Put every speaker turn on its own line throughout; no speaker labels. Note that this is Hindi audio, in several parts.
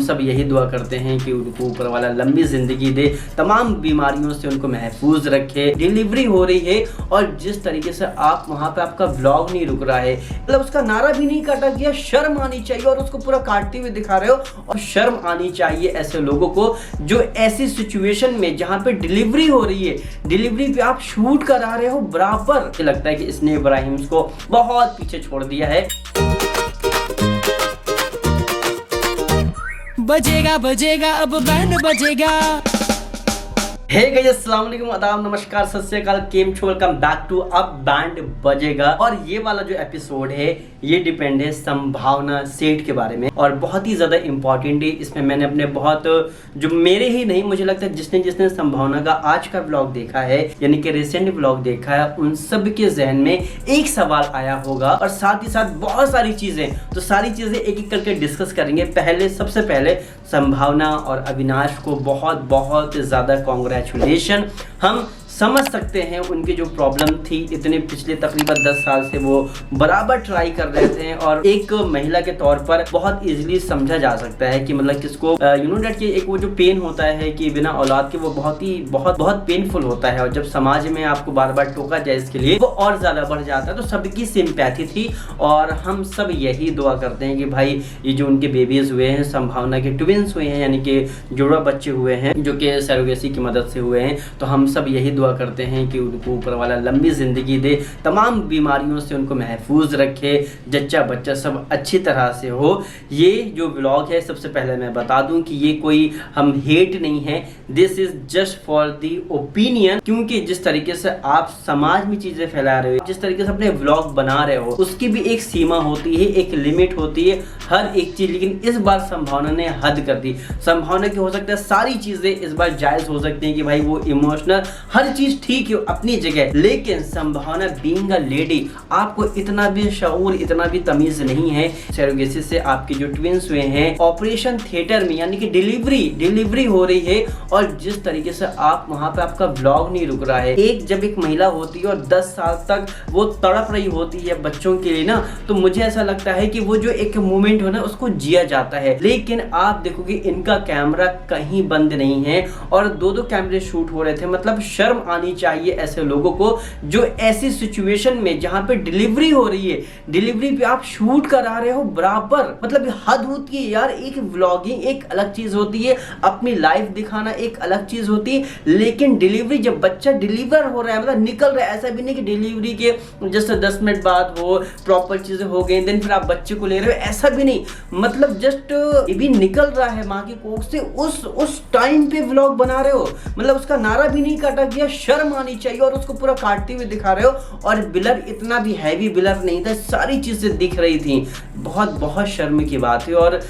सब यही दुआ करते हैं कि उनको ऊपर वाला लंबी जिंदगी दे, तमाम बीमारियों से उनको महफूज रखे। डिलीवरी हो रही है और जिस तरीके से आप वहां पे आपका व्लॉग नहीं रुक रहा है, मतलब उसका नारा भी नहीं काटा गया, शर्म आनी चाहिए और उसको पूरा काटते हुए दिखा रहे हो। और शर्म आनी चाहिए ऐसे लोगों को जो ऐसी सिचुएशन में जहां पे डिलीवरी हो रही है, डिलीवरी पे आप शूट करा रहे हो बराबर। मुझे लगता है कि इसने इब्राहिम को बहुत पीछे छोड़ दिया है।
बजेगा बजेगा अब बैंड बजेगा।
हे गाइस, अस्सलाम वालेकुम, आदाब, नमस्कार, सत श्री अकाल, केम छो, वेलकम बैक टू अब बैंड बजेगा। और ये वाला जो एपिसोड है ये डिपेंड है संभावना सेठ के बारे में और बहुत ही ज्यादा इंपॉर्टेंट है। इसमें मैंने अपने बहुत जो मेरे ही नहीं, मुझे लगता है जिसने संभावना का आज का व्लॉग देखा है यानी कि रिसेंट व्लॉग देखा है, उन सब के जहन में एक सवाल आया होगा और साथ ही साथ बहुत सारी चीजें, तो सारी चीजें एक एक करके डिस्कस करेंगे। सबसे पहले संभावना और अविनाश को बहुत बहुत ज्यादा कांग्रेचुलेशन। हम समझ सकते हैं उनकी जो प्रॉब्लम थी, इतने पिछले तकरीबन 10 साल से वो बराबर ट्राई कर रहे थे और एक महिला के तौर पर बहुत इजीली समझा जा सकता है कि मतलब किसको डेट के एक वो जो पेन होता है कि बिना औलाद के, वो बहुत पेनफुल होता है और जब समाज में आपको बार बार टोका जाए इसके लिए वो और ज्यादा बढ़ जाता है। तो सबकी सिंपैथी थी और हम सब यही दुआ करते हैं कि भाई ये जो उनके बेबीज हुए हैं, संभावना के ट्विंस हुए हैं यानी कि जुड़वा बच्चे हुए हैं जो कि सरोगेसी की मदद से हुए हैं, तो हम सब यही दुआ करते हैं कि उनको ऊपर वाला लंबी जिंदगी दे, तमाम बीमारियों से उनको महफूज रखे, जच्चा बच्चा सब अच्छी तरह से हो। ये जो व्लॉग है, सबसे पहले मैं बता दूं कि ये कोई हम हेट नहीं है, this is just for the opinion. क्योंकि जिस तरीके से आप समाज में चीजें फैला रहे हो, जिस तरीके से अपने व्लॉग बना रहे हो, उसकी भी एक सीमा होती है, एक लिमिट होती है हर एक चीज। लेकिन इस बार संभावना ने हद कर दी। संभावना की हो सकता है सारी चीजें इस बार जायज हो सकती है कि भाई वो इमोशनल, हर चीज ठीक है अपनी जगह, लेकिन संभावना बीइंग अ लेडी, आपको इतना भी शऊर, इतना भी तमीज नहीं है। सरोगेसी से आपके जो ट्विंस हुए हैं ऑपरेशन थिएटर में यानी कि डिलीवरी हो रही है और जिस तरीके से आप वहां पे आपका व्लॉग नहीं रुक रहा है। जब एक महिला होती है और 10 साल तक वो तड़प रही होती है बच्चों के लिए ना, तो मुझे ऐसा लगता है कि वो जो एक मोमेंट हो ना उसको जिया जाता है। लेकिन आप देखोगे इनका कैमरा कहीं बंद नहीं है और दो कैमरे शूट हो रहे थे। मतलब शर्म आनी चाहिए ऐसे लोगों को जो ऐसी सिचुएशन में जहां पे डिलीवरी हो रही है, डिलीवरी पे आप शूट करा रहे हो बराबर। मतलब हद होती है यार। एक व्लॉगिंग एक अलग चीज होती है, अपनी लाइफ दिखाना एक अलग चीज होती है, लेकिन डिलीवरी जब बच्चा डिलीवर हो रहा है, मतलब निकल रहा है, ऐसा भी नहीं कि डिलीवरी के जस्ट 10 मिनट बाद वो प्रॉपर चीजें हो गई देन फिर आप बच्चे को ले रहे हो, ऐसा भी नहीं। मतलब जस्ट ये भी निकल रहा है माँ की कोख से, उस टाइम पे व्लॉग बना रहे हो। मतलब उसका नारा भी नहीं काटा गया, शर्म आनी चाहिए और उसको पूरा काटते हुए दिखा रहे हो। और बिलर इतना भी हैवी बिलर नहीं था, सारी चीजें दिख रही थी। बहुत शर्म की बात है। और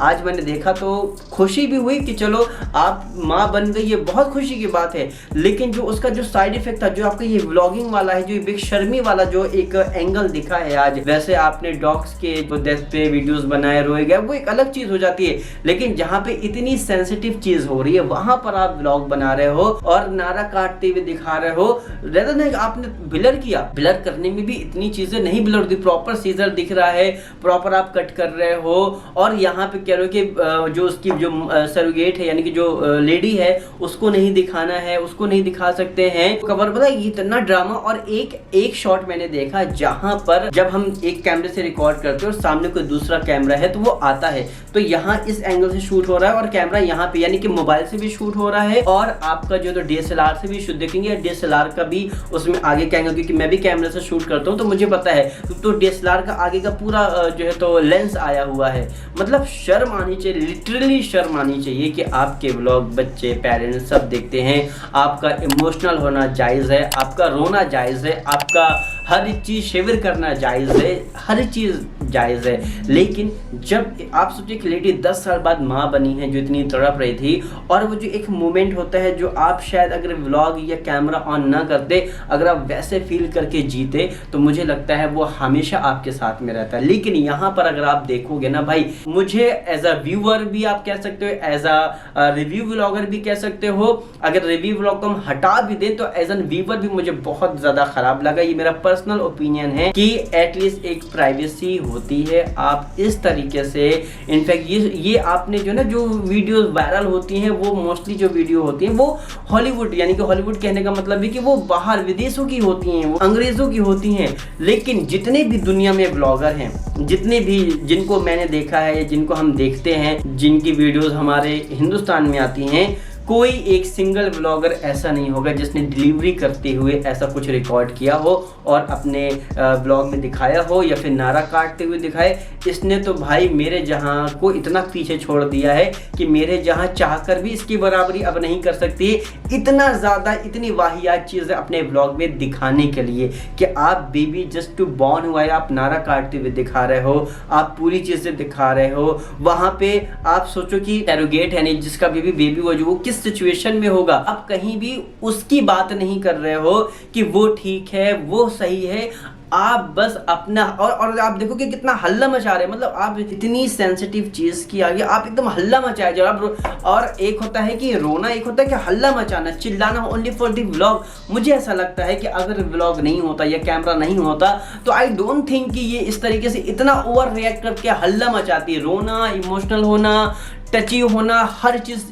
आज मैंने देखा तो खुशी भी हुई कि चलो आप माँ बन गई, ये बहुत खुशी की बात है। लेकिन जो उसका जो साइड इफेक्ट था, जो आपका ये व्लॉगिंग वाला है, जो बेशर्मी वाला जो एक एंगल दिखा है आज, वैसे आपने डॉग्स के डेथ पे वीडियोस बनाए रोए गए, वो एक अलग चीज हो जाती है। लेकिन जहाँ पे इतनी सेंसिटिव चीज हो रही है वहां पर आप व्लॉग बना रहे हो और नारा काटते हुए दिखा रहे हो। रेदर नहीं आपने बिलर किया, बिलर करने में भी इतनी चीजें नहीं बिलर होती, प्रॉपर सीजर दिख रहा है, प्रॉपर आप कट कर रहे हो। और यहाँ पे कह रहे हो कि जो उसकी जो सरोगेट है यानी कि जो लेडी है उसको नहीं दिखाना है, उसको नहीं दिखा सकते हैं कवर। पता है इतना ड्रामा। और एक शॉट मैंने देखा जहां पर जब हम एक कैमरे से रिकॉर्ड करते हैं और सामने कोई दूसरा कैमरा है तो वो आता है, तो यहाँ इस एंगल से शूट हो रहा है और कैमरा यहाँ पे यानी कि मोबाइल से भी शूट हो रहा है और आपका जो तो DSLR से भी शूट देखेंगे, DSLR का भी उसमें आगे का एंगल, क्योंकि मैं भी कैमरे से शूट करता हूँ तो मुझे पता है, तो DSLR का आगे का पूरा जो है तो लेंस आया हुआ है। मतलब शर्म आनी चाहिए, लिटरली शर्म आनी चाहिए कि आपके व्लॉग बच्चे पेरेंट्स सब देखते हैं। आपका इमोशनल होना जायज़ है, आपका रोना जायज़ है, आपका हर चीज़ शेवर करना जायज़ है, हर चीज़ जायज़ है। लेकिन जब आप सोचिए कि लेडी 10 साल बाद माँ बनी है जो इतनी तड़प रही थी और वो जो एक मोमेंट होता है जो आप शायद अगर व्लॉग या कैमरा ऑन ना करते, अगर आप वैसे फील करके जीते तो मुझे लगता है वो हमेशा आपके साथ में रहता है। लेकिन यहाँ पर अगर आप देखोगे ना भाई, मुझे एज अ व्यूअर भी आप कह सकते हो, एज अ रिव्यू व्लॉगर भी कह सकते हो, अगर रिव्यू व्लॉग को हम हटा भी दें तो एज एन व्यूअर भी मुझे बहुत ज्यादा खराब लगा। ये मेरा पर्सनल ओपिनियन है कि एटलीस्ट एक प्राइवेसी होती है। आप इस तरीके से, इनफैक्ट ये आपने जो ना जो वीडियो वायरल होती हैं वो मोस्टली जो वीडियो होती हैं वो हॉलीवुड, यानी कि हॉलीवुड कहने का मतलब है कि वो बाहर विदेशों की होती हैं, वो अंग्रेजों की होती हैं। लेकिन जितने भी दुनिया में ब्लॉगर हैं, जितने भी जिनको मैंने देखा है, जिनको हम देखते हैं, जिनकी वीडियोस हमारे हिंदुस्तान में आती हैं, कोई एक सिंगल ब्लॉगर ऐसा नहीं होगा जिसने डिलीवरी करते हुए ऐसा कुछ रिकॉर्ड किया हो और अपने ब्लॉग में दिखाया हो या फिर नारा काटते हुए दिखाए। इसने तो भाई मेरे जहां को इतना पीछे छोड़ दिया है कि मेरे जहां चाहकर भी इसकी बराबरी अब नहीं कर सकती। इतना ज़्यादा, इतनी वाहियात चीज़ें अपने ब्लॉग में दिखाने के लिए कि आप बेबी जस्ट टू बॉर्न हुआ है, आप नारा काटते हुए दिखा रहे हो, आप पूरी चीज़ें दिखा रहे हो। वहाँ पे आप सोचो कि सरोगेट है नहीं, जिसका बेबी हो जो वो किस सिचुएशन में होगा, आप कहीं भी उसकी बात नहीं कर रहे हो कि वो ठीक है, वो सही है। आप बस अपना और आप देखो कि कितना हल्ला मचा रहे हैं, मतलब आप इतनी सेंसिटिव चीज की आगे आप एकदम हल्ला मचाए जा रहे हो। और एक होता है कि रोना, एक होता है कि हल्ला मचाना, चिल्लाना ओनली फॉर द व्लॉग। मुझे ऐसा लगता है कि अगर व्लॉग नहीं होता या कैमरा नहीं होता तो आई डोंट थिंक कि ये इस तरीके से इतना ओवर रिएक्ट करके हल्ला मचाती है। रोना, इमोशनल होना, टची होना, हर चीज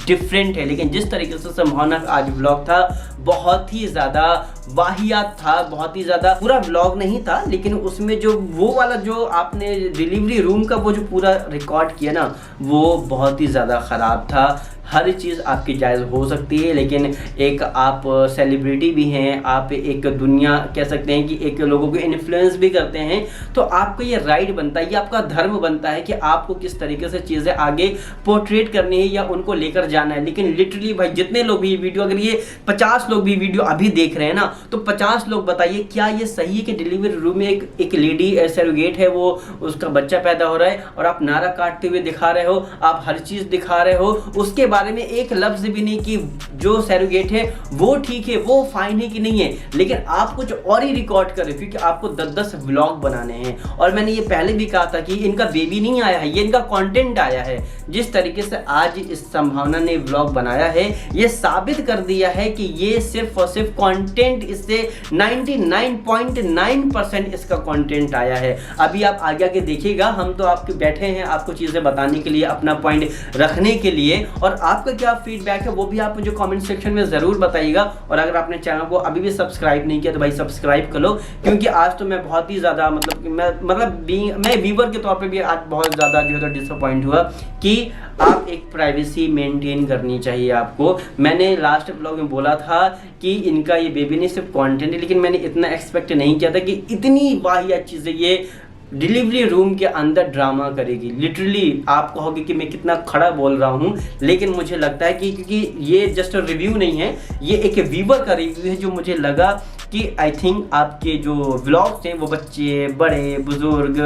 डिफरेंट है। लेकिन जिस तरीके से संभावना आज व्लॉग था, बहुत ही ज़्यादा वाहियात था, बहुत ही ज़्यादा, पूरा व्लॉग नहीं था लेकिन उसमें जो वो वाला जो आपने डिलीवरी रूम का वो जो पूरा रिकॉर्ड किया ना, वो बहुत ही ज़्यादा ख़राब था। हर चीज़ आपकी जायज़ हो सकती है, लेकिन एक आप सेलिब्रिटी भी हैं, आप एक दुनिया कह सकते हैं कि एक लोगों को इन्फ्लुएंस भी करते हैं, तो आपको ये राइट बनता है, ये आपका धर्म बनता है कि आपको किस तरीके से चीज़ें आगे पोर्ट्रेट करनी है या उनको लेकर जाना है। लेकिन लिटरली भाई जितने लोग भी ये वीडियो, अगर ये 50 लोग भी वीडियो अभी देख रहे हैं ना, तो 50 लोग बताइए क्या ये सही है कि डिलीवरी रूम में एक लेडी सरोगेट है, वो उसका बच्चा पैदा हो रहा है और आप नारा काटते हुए दिखा रहे हो, आप हर चीज़ दिखा रहे हो, उसके बारे में एक लफ्ज भी नहीं कि जो सरोगेट है वो ठीक है, वो फाइन है कि नहीं है। लेकिन आप कुछ और ही रिकॉर्ड कर रहे हो क्योंकि आपको 10-10 व्लॉग बनाने हैं। और मैंने ये पहले भी कहा था कि इनका बेबी नहीं आया है, ये इनका कंटेंट आया है। जिस तरीके से आज इस संभावना ने व्लॉग बनाया है, ये साबित कर दिया है कि ये सिर्फ और सिर्फ कंटेंट, इससे 99.9% इसका कंटेंट आया है। अभी आप आगे के देखिएगा, हम तो आपके बैठे हैं आपको चीज़ें बताने के लिए, अपना पॉइंट रखने के लिए। और आपका क्या फीडबैक है वो भी आप मुझे कमेंट सेक्शन में ज़रूर बताइएगा। और अगर आपने चैनल को अभी भी सब्सक्राइब नहीं किया तो भाई सब्सक्राइब कर लो, क्योंकि आज तो मैं बहुत ही ज़्यादा मैं व्यूअर के तौर पे भी आज बहुत ज़्यादा जो है डिसअपॉइंट हुआ कि आप एक प्राइवेसी मेंटेन करनी चाहिए आपको। मैंने लास्ट ब्लॉग में बोला था कि इनका ये बेबी नहीं सिर्फ कंटेंट है, लेकिन मैंने इतना एक्सपेक्ट नहीं किया था कि इतनी वाहियात चीज़ें ये डिलीवरी रूम के अंदर ड्रामा करेगी। लिटरली आप कहोगे कि मैं कितना खड़ा बोल रहा हूँ, लेकिन मुझे लगता है कि क्योंकि ये जस्ट रिव्यू नहीं है, ये एक व्यूअर का रिव्यू है, जो मुझे लगा कि आई थिंक आपके जो व्लॉग्स हैं वो बच्चे, बड़े, बुजुर्ग,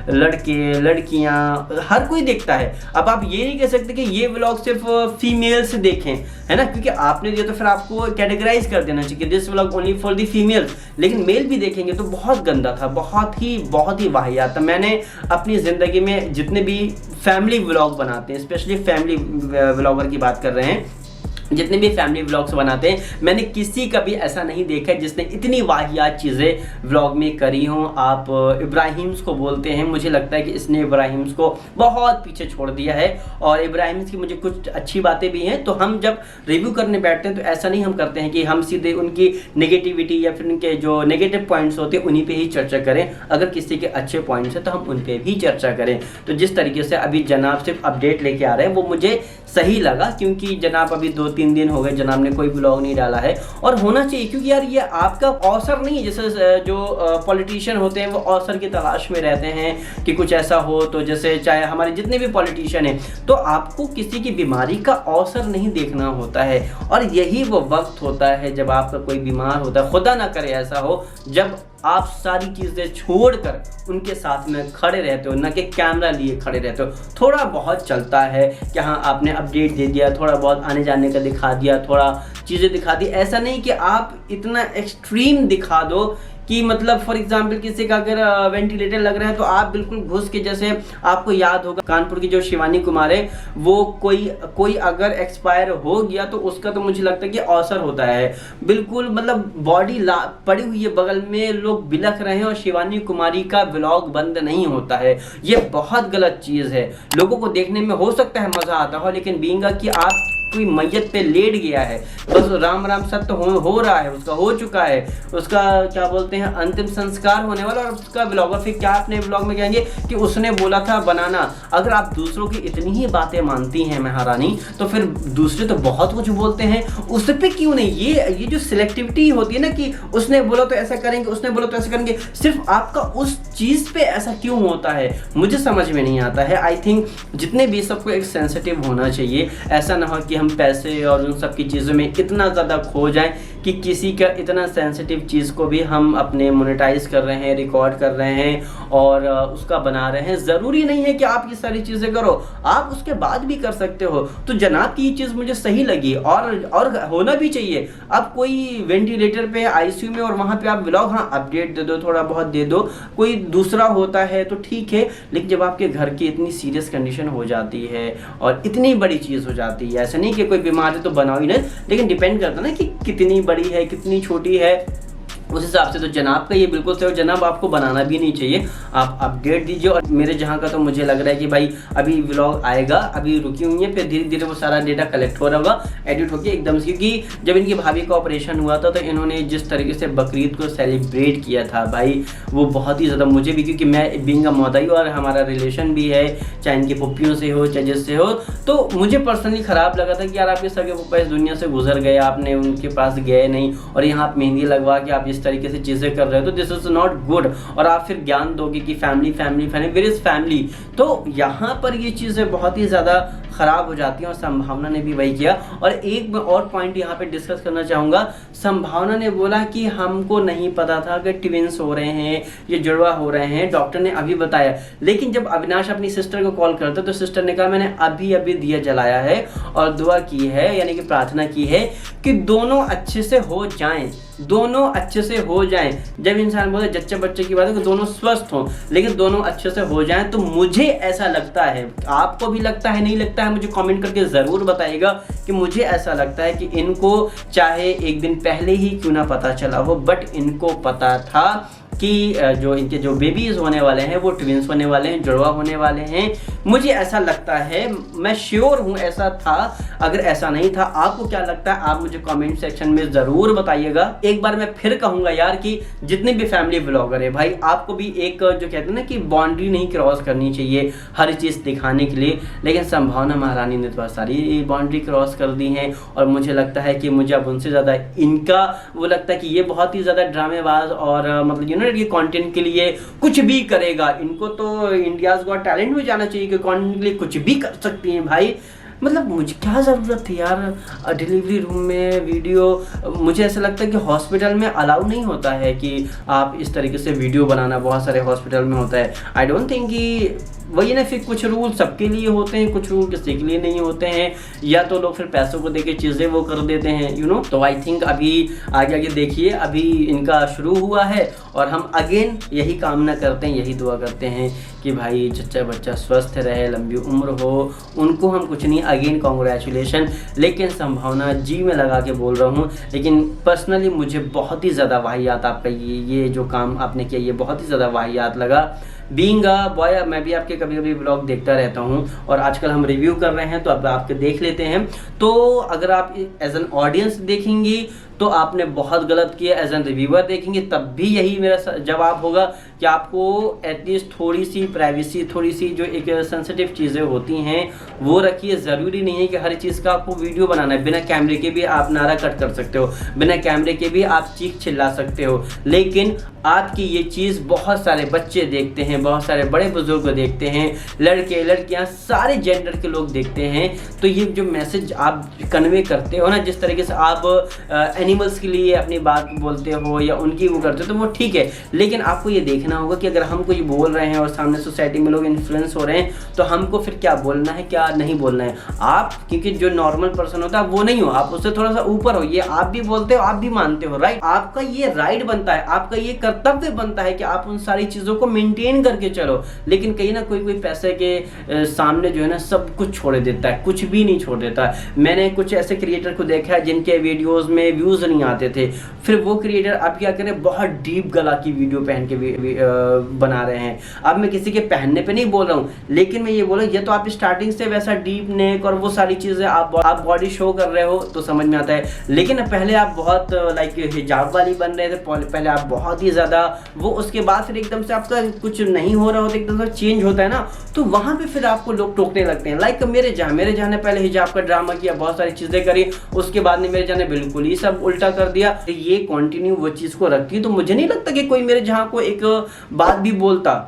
लड़के, लड़कियां, हर कोई देखता है। अब आप ये नहीं कह सकते कि ये व्लॉग सिर्फ फीमेल्स देखें, है ना, क्योंकि आपने दिया तो फिर आपको कैटेगराइज कर देना चाहिए this vlog only for the females. लेकिन मेल भी देखेंगे तो बहुत गंदा था, बहुत ही वाहियात था। मैंने अपनी ज़िंदगी में जितने भी फैमिली व्लॉग बनाते हैं, स्पेशली फैमिली व्लॉगर की बात कर रहे हैं, जितने भी फैमिली व्लॉग्स बनाते हैं, मैंने किसी का भी ऐसा नहीं देखा है जिसने इतनी वाहियात चीज़ें व्लॉग में करी हों। आप इब्राहिम्स को बोलते हैं, मुझे लगता है कि इसने इब्राहिम्स को बहुत पीछे छोड़ दिया है। और इब्राहिम्स की मुझे कुछ अच्छी बातें भी हैं, तो हम जब रिव्यू करने बैठते हैं तो ऐसा नहीं हम करते हैं कि हम सीधे उनकी नेगेटिविटी या फिर उनके जो नेगेटिव पॉइंट्स होते हैं उन्हीं पर ही चर्चा करें। अगर किसी के अच्छे पॉइंट्स हैं तो हम उन पर भी चर्चा करें। तो जिस तरीके से अभी जनाब सिर्फ अपडेट लेके आ रहे हैं वो मुझे सही लगा, क्योंकि जनाब अभी 2-3 दिन हो गए जनाब ने कोई ब्लॉग नहीं डाला है। और होना चाहिए, क्योंकि यार ये आपका अवसर नहीं है। जैसे जो पॉलिटिशियन होते हैं वो अवसर की तलाश में रहते हैं कि कुछ ऐसा हो, तो जैसे चाहे हमारे जितने भी पॉलिटिशियन हैं, तो आपको किसी की बीमारी का अवसर नहीं देखना होता है। और यही वो वक्त होता है जब आपका कोई बीमार होता है, खुदा ना करे ऐसा हो, जब आप सारी चीज़ें छोड़कर उनके साथ में खड़े रहते हो, ना कि कैमरा लिए खड़े रहते हो। थोड़ा बहुत चलता है कि हाँ आपने अपडेट दे दिया, थोड़ा बहुत आने जाने का दिखा दिया, थोड़ा चीज़ें दिखा दी। ऐसा नहीं कि आप इतना एक्सट्रीम दिखा दो कि मतलब फॉर एग्जांपल किसी का अगर वेंटिलेटर लग रहा है तो आप बिल्कुल घुस के, जैसे आपको याद होगा कानपुर की जो शिवानी कुमार है, वो कोई अगर एक्सपायर हो गया तो उसका तो मुझे लगता है कि अवसर होता है, बिल्कुल मतलब बॉडी पड़ी हुई है बगल में, लोग बिलख रहे हैं और शिवानी कुमारी का व्लॉग बंद नहीं होता है। ये बहुत गलत चीज़ है। लोगों को देखने में हो सकता है मज़ा आता हो, लेकिन बीइंग कि आप कोई मैयत पे लेट गया है, बस राम राम सत्य हो रहा है, उसका हो चुका है, उसका क्या बोलते हैं अंतिम संस्कार होने वाला, और उसका ब्लॉगर फिर क्या अपने ब्लॉग में कहेंगे कि उसने बोला था बनाना। अगर आप दूसरों की इतनी ही बातें मानती हैं महारानी, तो फिर दूसरे तो बहुत कुछ बोलते हैं, उस पे क्यों नहीं? ये जो सिलेक्टिविटी होती है ना कि उसने बोला तो ऐसा करेंगे, उसने बोला तो ऐसा करेंगे, सिर्फ आपका उस चीज़ पे ऐसा क्यों होता है, मुझे समझ में नहीं आता है। आई थिंक जितने भी सबको एक सेंसिटिव होना चाहिए, ऐसा ना हो कि हम पैसे और उन सब की चीज़ों में इतना ज़्यादा खो जाएं कि किसी का इतना सेंसिटिव चीज़ को भी हम अपने मोनेटाइज कर रहे हैं, रिकॉर्ड कर रहे हैं और उसका बना रहे हैं। ज़रूरी नहीं है कि आप ये सारी चीज़ें करो, आप उसके बाद भी कर सकते हो। तो जनाब की ये चीज़ मुझे सही लगी और होना भी चाहिए। अब कोई वेंटिलेटर पे आईसीयू में और वहाँ पे आप व्लॉग, हाँ अपडेट दे दो, थोड़ा बहुत दे दो, कोई दूसरा होता है तो ठीक है, लेकिन जब आपके घर की इतनी सीरियस कंडीशन हो जाती है और इतनी बड़ी चीज़ हो जाती है, ऐसा नहीं कि कोई बीमारी तो बनाओ ही नहीं, लेकिन डिपेंड करता है ना कि कितनी बड़ी है कितनी छोटी है, उस हिसाब से तो जनाब का ये बिल्कुल सही। जनाब आपको बनाना भी नहीं चाहिए, आप अपडेट दीजिए। और मेरे जहाँ का तो मुझे लग रहा है कि भाई अभी व्लॉग आएगा, अभी रुकी हुई है, फिर धीरे धीरे वो सारा डेटा कलेक्ट हो रहा होगा, एडिट होकर एकदम से। क्योंकि जब इनकी भाभी का ऑपरेशन हुआ था तो इन्होंने जिस तरीके से बकरीद को सेलिब्रेट किया था भाई, वो बहुत ही ज़्यादा, मुझे भी, क्योंकि मैं बीइंग अ मौदाई और हमारा रिलेशन भी है, चाहे इनकी पुप्पियों से हो चाहे जिससे हो, तो मुझे पर्सनली ख़राब लगा था कि यार आपके सगे पुप्पा इस दुनिया से गुजर गए, आपने उनके पास गए नहीं और यहाँ आप मेहंदी लगवा के आप इस तरीके से चीज़ें कर रहे हो, तो दिस इज नॉट गुड। और आप फिर ज्ञान दोगे कि family family family, where is family. तो यहाँ पर ये चीज़ें बहुत ही ज़्यादा ख़राब हो जाती हैं और संभावना ने भी वही किया। और एक मैं और पॉइंट यहाँ पे डिस्कस करना चाहूँगा। संभावना ने बोला कि हमको नहीं पता था कि ट्विंस हो रहे हैं, ये जुड़वा हो रहे हैं, डॉक्टर ने अभी बताया। लेकिन जब अविनाश अपनी सिस्टर को कॉल करता तो सिस्टर ने कहा मैंने अभी अभी दिया जलाया है और दुआ की है, यानी कि प्रार्थना की है कि दोनों अच्छे से हो जाएं, दोनों अच्छे से हो जाएं। जब इंसान बोले जच्चे बच्चे की बात है कि दोनों स्वस्थ हों, लेकिन दोनों अच्छे से हो जाएं, तो मुझे ऐसा लगता है, आपको भी लगता है नहीं लगता है, मुझे कमेंट करके ज़रूर बताइएगा कि मुझे ऐसा लगता है कि इनको चाहे एक दिन पहले ही क्यों ना पता चला हो, बट इनको पता था कि जो इनके जो बेबीज होने वाले हैं वो ट्विंस होने वाले हैं, जुड़वा होने वाले हैं। मुझे ऐसा लगता है, मैं श्योर हूँ ऐसा था। अगर ऐसा नहीं था, आपको क्या लगता है आप मुझे कमेंट सेक्शन में ज़रूर बताइएगा। एक बार मैं फिर कहूँगा यार कि जितने भी फैमिली ब्लॉगर है भाई, आपको भी एक जो कहते हैं ना कि बाउंड्री नहीं क्रॉस करनी चाहिए हर चीज़ दिखाने के लिए। लेकिन संभावना महारानी ने तो सारी बाउंड्री क्रॉस कर दी है और मुझे लगता है कि मुझे अब उनसे ज़्यादा इनका वो लगता है कि ये बहुत ही ज़्यादा ड्रामेबाज और मतलब ये कंटेंट के लिए कुछ भी करेगा। इनको तो इंडियाज़ गॉट टैलेंट में जाना चाहिए कि कंटेंट के लिए कुछ भी कर सकती हैं भाई। मतलब मुझे क्या ज़रूरत थी यार डिलीवरी रूम में वीडियो। मुझे ऐसा लगता है कि हॉस्पिटल में अलाउ नहीं होता है कि आप इस तरीके से वीडियो बनाना, बहुत सारे हॉस्पिटल में होता है। आई डोंट थिंक कि वही ना, फिर कुछ रूल सबके लिए होते हैं, कुछ रूल किसी के लिए नहीं होते हैं, या तो लोग फिर पैसों को देके चीज़ें वो कर देते हैं, यू नो। तो आई थिंक अभी आगे आगे देखिए, अभी इनका शुरू हुआ है और हम अगेन यही कामना करते हैं, यही दुआ करते हैं कि भाई जच्चा बच्चा स्वस्थ रहे, लंबी उम्र हो। उनको हम कुछ नहीं, अगेन कॉन्ग्रेचुलेशन। लेकिन संभावना जी में लगा के बोल रहा हूँ, लेकिन पर्सनली मुझे बहुत ही ज़्यादा वाहियात आपका ये जो काम आपने किया, ये बहुत ही ज़्यादा वाहियात लगा। बीइंग अ बॉय, मैं भी आपके कभी कभी ब्लॉग देखता रहता हूँ और आजकल हम रिव्यू कर रहे हैं तो अब आपके देख लेते हैं। तो अगर आप एज एन ऑडियंस देखेंगी तो आपने बहुत गलत किया, एज एन रिव्यूअर देखेंगे तब भी यही मेरा जवाब होगा कि आपको एटलीस्ट थोड़ी सी प्राइवेसी, थोड़ी सी जो एक सेंसिटिव चीज़ें होती हैं वो रखिए। ज़रूरी नहीं है कि हर चीज़ का आपको वीडियो बनाना है। बिना कैमरे के भी आप नारा कट कर सकते हो, बिना कैमरे के भी आप चीख चिल्ला सकते हो। लेकिन आपकी ये चीज़ बहुत सारे बच्चे देखते हैं, बहुत सारे बड़े बुजुर्ग देखते हैं, लड़के लड़कियां सारे जेंडर के लोग देखते हैं। तो ये जो मैसेज आप कन्वे करते हो ना, जिस तरीके से आप एनिमल्स के लिए अपनी बात बोलते हो या उनकी वो करते हो तो वो ठीक है, लेकिन आपको ये देखना होगा कि अगर हम कुछ बोल रहे हैं और सामने सोसाइटी में लोग इन्फ्लुएंस हो रहे हैं तो हमको फिर क्या बोलना है क्या नहीं बोलना है। आप क्योंकि जो नॉर्मल पर्सन होता है वो नहीं हो, आप उससे थोड़ा सा ऊपर हो, ये आप भी बोलते हो आप भी मानते हो, राइट। आपका ये राइट बनता है, आपका ये कर्तव्य बनता है कि आप उन सारी चीजों को मेंटेन करके चलो। लेकिन कहीं ना कोई पैसे के सामने जो है ना सब कुछ छोड़ देता है, कुछ भी नहीं छोड़ देता है। मैंने कुछ ऐसे क्रिएटर को देखा है जिनके वीडियोस में व्यूज नहीं आते थे, फिर वो क्रिएटर अब क्या करें, बहुत डीप गला की वीडियो पहन के बना रहे हैं। अब मैं किसी के पहनने पे नहीं बोल रहा हूँ, लेकिन मैं ये बोल रहा हूँ ये तो आप स्टार्टिंग से वैसा डीप नेक और वो सारी चीजें आप बॉडी शो कर रहे हो तो समझ में आता है। लेकिन पहले आप बहुत लाइक हिजाब वाली बन रहे थे, पहले आप बहुत ही ज्यादा वो, उसके बाद फिर एकदम से आपका कुछ नहीं हो रहा होता, एकदम से चेंज होता है ना, तो वहां पे फिर आपको लोग टोकने लगते हैं। लाइक मेरे जहाँ ने पहले हिजाब का ड्रामा किया, बहुत सारी चीजें करी, उसके बाद में मेरे जहाँ ने बिल्कुल ही सब उल्टा कर दिया। ये कंटिन्यू वो चीज को रखी तो मुझे नहीं लगता कि कोई मेरे जहाँ को एक बात भी बोलता,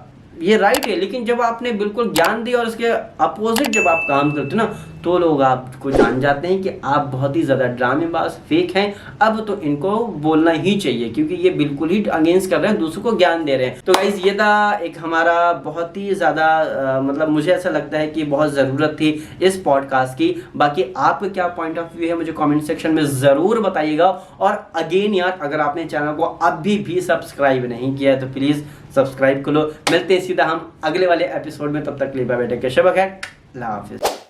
ये राइट है। लेकिन जब आपने बिल्कुल ज्ञान दिया और इसके अपोजिट जब आप काम करते हो ना तो लोग आपको जान जाते हैं कि आप बहुत ही ज़्यादा ड्रामेबाज फेक हैं। अब तो इनको बोलना ही चाहिए क्योंकि ये बिल्कुल ही अगेंस्ट कर रहे हैं, दूसरों को ज्ञान दे रहे हैं। तो गाइस ये था एक हमारा बहुत ही ज़्यादा मतलब मुझे ऐसा लगता है कि बहुत ज़रूरत थी इस पॉडकास्ट की। बाकी आपका क्या पॉइंट ऑफ व्यू है मुझे कमेंट सेक्शन में ज़रूर बताइएगा। और अगेन यार, अगर आपने चैनल को अभी भी सब्सक्राइब नहीं किया है तो प्लीज़ सब्सक्राइब कर लो। मिलते हैं सीधा हम अगले वाले एपिसोड में, तब तक के लिए बाय बाय, टेक केयर, शब खैर, अल्लाह हाफिज़।